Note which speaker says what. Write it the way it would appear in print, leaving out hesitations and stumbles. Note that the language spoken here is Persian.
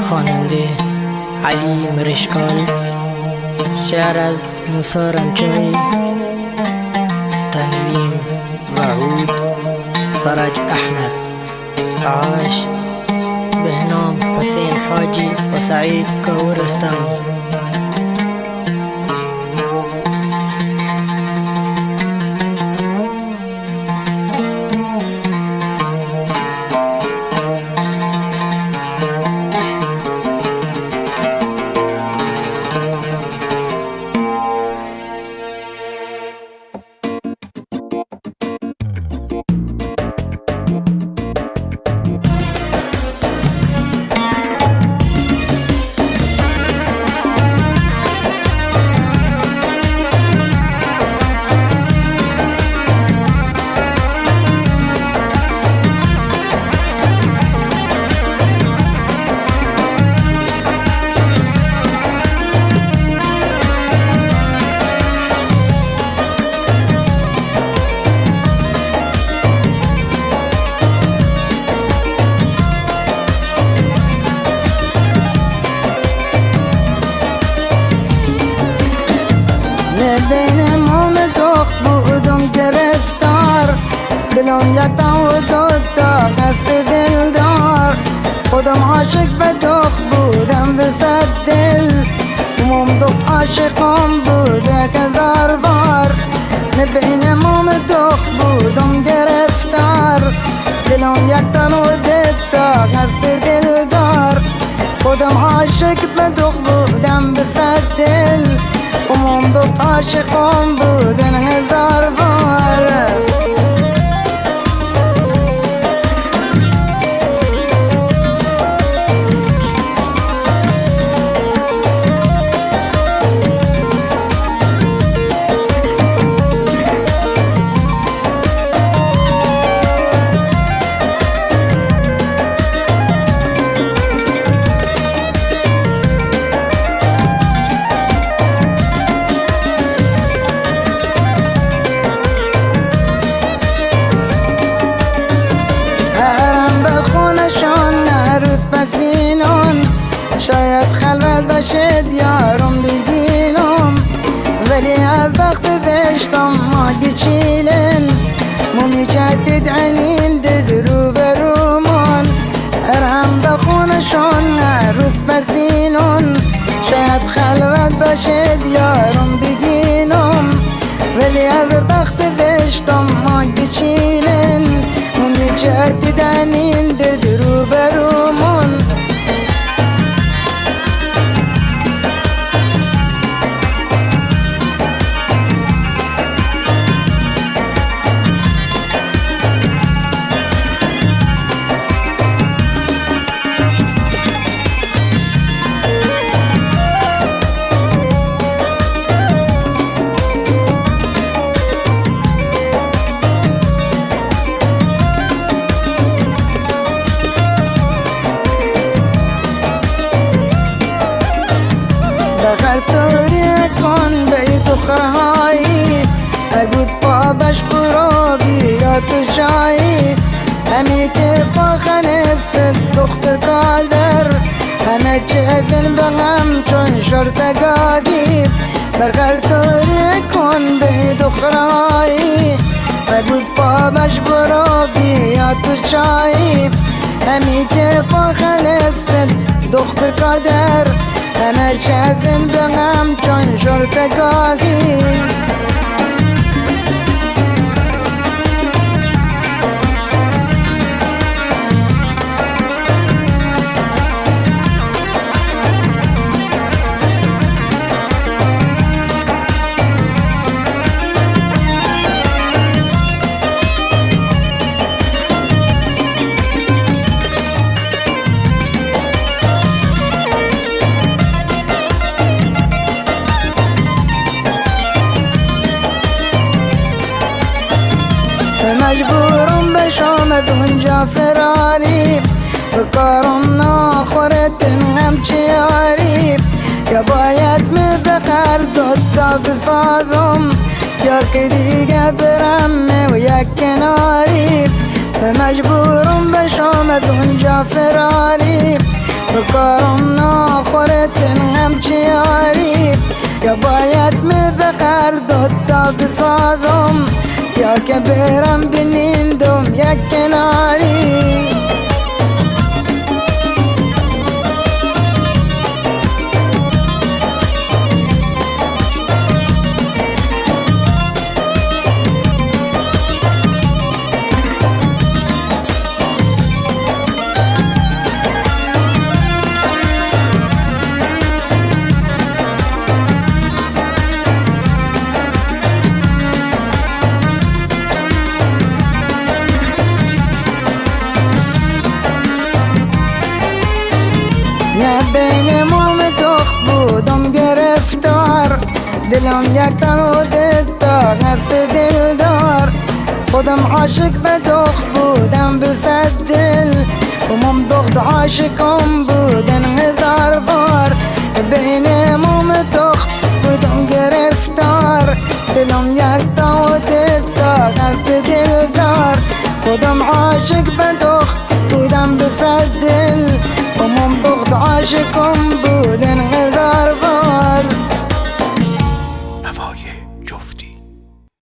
Speaker 1: خواننده علی مرشکال، شعر از موسی رمچای، تنظیم و عود فرج احمد، عاش بهنام حسین حاجی و سعید کهورستانی.
Speaker 2: بین موم دخت بودم گرفتار، دلم یکتا و دوتا هست دلدار. خودم عاشق به دخت بودم به صد دل، موم دخت عاشقم بوده هزار بار. بین موم دخت بودم گرفتار، دلم یکتا و دوتا هست دلدار. خودم عاشق به دخت بودم به صد دل، موم دخت عاشقم بودن هزار بار. شاید خلوت بشه دیارم بگینم، ولی از وقت زشتم ماگی چیلن. مومی جدید عنین دید رو برومون، ارهم بخونشون عروس بسینون. شاید خلوت بشه دیارم بگینم، ولی از وقت زشتم ماگی چیلن. مومی جدید عنین دید رو برومون. بخر توری کن بیت خواهی، اگود پابش برو بیا تو شایی. همی که پاخنست دخت قادر، همه چهزن بغم چون شرط گادی. بخر توری کن بیت خواهی، اگود پابش برو بیا تو شایی. همی که پاخنست دخت قادر، همه شهزن بغم چون شرط گاهی. مجبورم بشم از اونجا فراری، بکارم ناخوره تنم چیاری. یا باید می بخر دوتا بسازم، یا که دیگه برم و یک کناری. مجبورم بشم از اونجا فراری، بکارم ناخورت هم چیاری یا باید می بقر دوتا بسازم یا که برم بنیندم یک کناری بین موم دخت بودم گرفتار دلم یک تنودت تا نفت دلدار خودم عاشق به دخت بودم بصد دل و موم دخت عاشقم بودن هزار بار بین موم دخت بودم گرفتار دلم یک تنودت تا نفت دلدار خودم عاشق به دخت بودم بصد دل ومن بغض عاشقكم